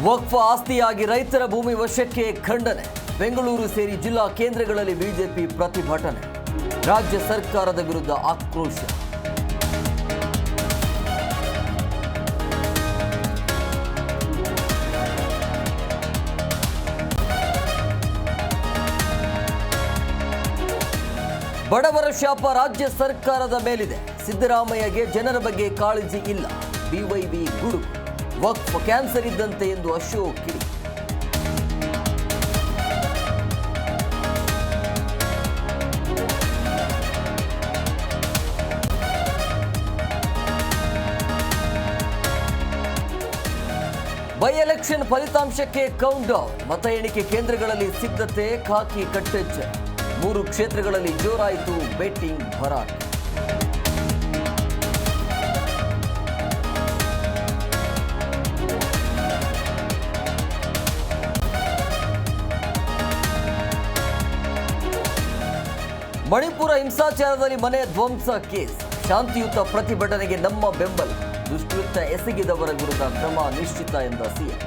ವಕ್ಫ್ ಆಸ್ತಿಯಾಗಿ ರೈತರ ಭೂಮಿ ವಶಕ್ಕೆ ಖಂಡನೆ. ಬೆಂಗಳೂರು ಸೇರಿ ಜಿಲ್ಲಾ ಕೇಂದ್ರಗಳಲ್ಲಿ ಬಿಜೆಪಿ ಪ್ರತಿಭಟನೆ. ರಾಜ್ಯ ಸರ್ಕಾರದ ವಿರುದ್ಧ ಆಕ್ರೋಶ. ಬಡವರ ಶಾಪ ರಾಜ್ಯ ಸರ್ಕಾರದ ಮೇಲಿದೆ. ಸಿದ್ದರಾಮಯ್ಯಗೆ ಜನರ ಬಗ್ಗೆ ಕಾಳಜಿ ಇಲ್ಲ. ಬಿವೈಬಿ ಗುಡುಗು. ವಕ್ಫ್ ಕ್ಯಾನ್ಸರ್ ಇದ್ದಂತೆ ಎಂದು ಅಶೋಕ್ ಕಿಡಿ. ಬೈ ಎಲೆಕ್ಷನ್ ಫಲಿತಾಂಶಕ್ಕೆ ಕೌಂಟ್ ಡೌನ್. ಮತ ಎಣಿಕೆ ಕೇಂದ್ರಗಳಲ್ಲಿ ಸಿದ್ಧತೆ, ಖಾಕಿ ಕಟ್ಟೆಚ್ಚರ. 3 ಕ್ಷೇತ್ರಗಳಲ್ಲಿ ಜೋರಾಯಿತು ಬೆಟ್ಟಿಂಗ್ ಭರಾಟೆ. ಮಣಿಪುರ ಹಿಂಸಾಚಾರದಲ್ಲಿ ಮನೆ ಧ್ವಂಸ ಕೇಸ್. ಶಾಂತಿಯುತ ಪ್ರತಿಭಟನೆಗೆ ನಮ್ಮ ಬೆಂಬಲ. ದುಷ್ಕೃತ್ಯ ಎಸಗಿದವರ ವಿರುದ್ಧ ಕ್ರಮ ನಿಶ್ಚಿತ ಎಂದ ಸಿಎಂ.